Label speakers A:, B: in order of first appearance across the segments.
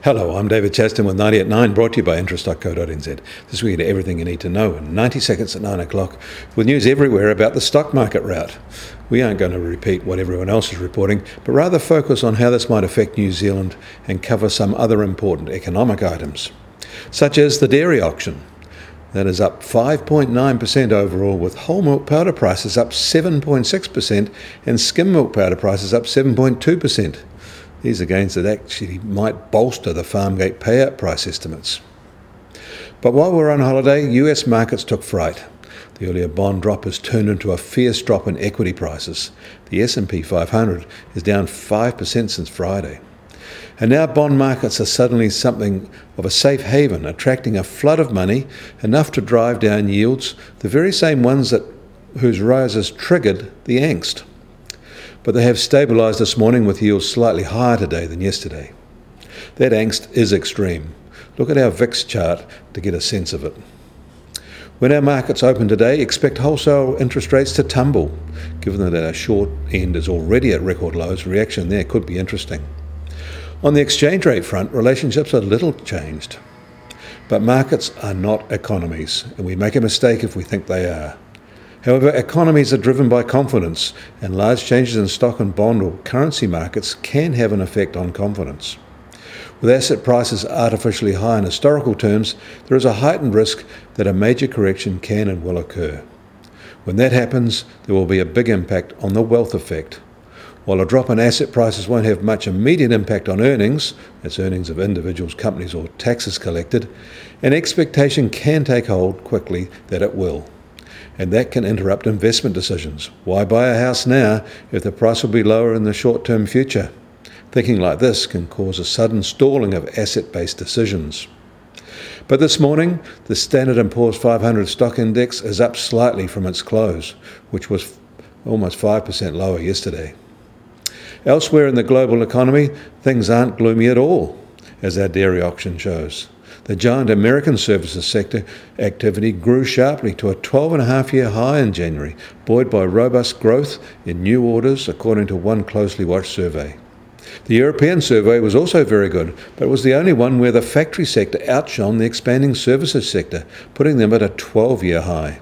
A: Hello, I'm David Chaston with 90 at 9, brought to you by interest.co.nz. This week, everything you need to know in 90 seconds at 9 o'clock, with news everywhere about the stock market rout. We aren't going to repeat what everyone else is reporting, but rather focus on how this might affect New Zealand and cover some other important economic items, such as the dairy auction. That is up 5.9% overall, with whole milk powder prices up 7.6% and skim milk powder prices up 7.2%. These are gains that actually might bolster the Farmgate payout price estimates. But while we're on holiday, US markets took fright. The earlier bond drop has turned into a fierce drop in equity prices. The S&P 500 is down 5% since Friday. And now bond markets are suddenly something of a safe haven, attracting a flood of money, enough to drive down yields, the very same ones whose rises triggered the angst. But they have stabilised this morning, with yields slightly higher today than yesterday. That angst is extreme. Look at our VIX chart to get a sense of it. When our markets open today, expect wholesale interest rates to tumble. Given that our short end is already at record lows, reaction there could be interesting. On the exchange rate front, relationships are little changed. But markets are not economies, and we make a mistake if we think they are. However, economies are driven by confidence, and large changes in stock and bond or currency markets can have an effect on confidence. With asset prices artificially high in historical terms, there is a heightened risk that a major correction can and will occur. When that happens, there will be a big impact on the wealth effect. While a drop in asset prices won't have much immediate impact on earnings, that's earnings of individuals, companies or taxes collected, an expectation can take hold quickly that it will. And that can interrupt investment decisions. Why buy a house now if the price will be lower in the short-term future? Thinking like this can cause a sudden stalling of asset-based decisions. But this morning, the Standard & Poor's 500 stock index is up slightly from its close, which was almost 5% lower yesterday. Elsewhere in the global economy, things aren't gloomy at all, as our dairy auction shows. The giant American services sector activity grew sharply to a 12.5-year high in January, buoyed by robust growth in new orders, according to one closely watched survey. The European survey was also very good, but it was the only one where the factory sector outshone the expanding services sector, putting them at a 12-year high.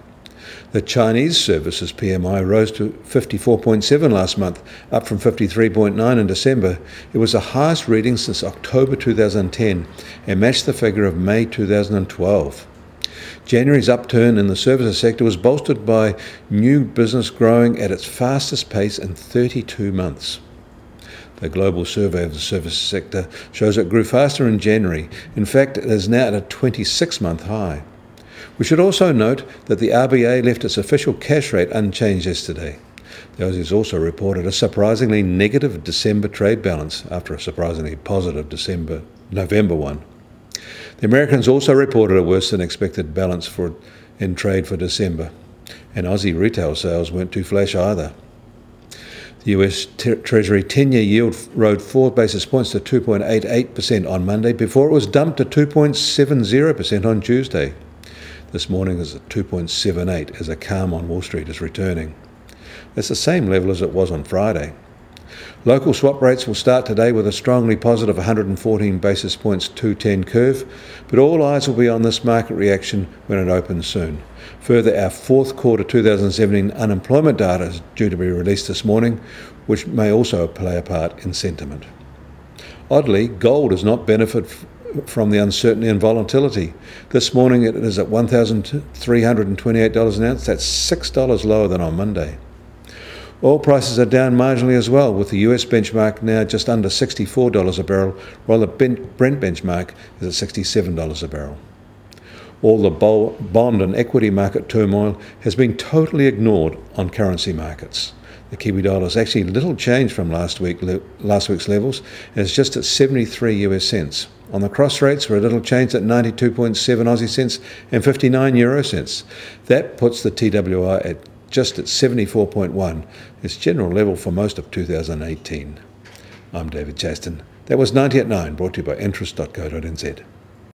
A: The Chinese services PMI rose to 54.7 last month, up from 53.9 in December. It was the highest reading since October 2010 and matched the figure of May 2012. January's upturn in the services sector was bolstered by new business growing at its fastest pace in 32 months. The global survey of the services sector shows it grew faster in January. In fact, it is now at a 26-month high. We should also note that the RBA left its official cash rate unchanged yesterday. The Aussies also reported a surprisingly negative December trade balance after a surprisingly positive November one. The Americans also reported a worse than expected balance in trade for December, and Aussie retail sales weren't too flash either. The US Treasury 10-year yield rode 4 basis points to 2.88% on Monday before it was dumped to 2.70% on Tuesday. This morning is at 2.78 as a calm on Wall Street is returning. That's the same level as it was on Friday. Local swap rates will start today with a strongly positive 114 basis points 210 curve, but all eyes will be on this market reaction when it opens soon. Further, our fourth quarter 2017 unemployment data is due to be released this morning, which may also play a part in sentiment. Oddly, gold has not benefited from the uncertainty and volatility. This morning it is at $1,328 an ounce. That's $6 lower than on Monday. Oil prices are down marginally as well, with the US benchmark now just under $64 a barrel, while the Brent benchmark is at $67 a barrel. All the bond and equity market turmoil has been totally ignored on currency markets. The Kiwi dollar is actually little changed from last week's levels, and it's just at 73 US cents. On the cross rates, we're a little changed at 92.7 Aussie cents and 59 euro cents. That puts the TWR at just at 74.1, its general level for most of 2018. I'm David Chaston. That was 90 at 9, brought to you by interest.co.nz.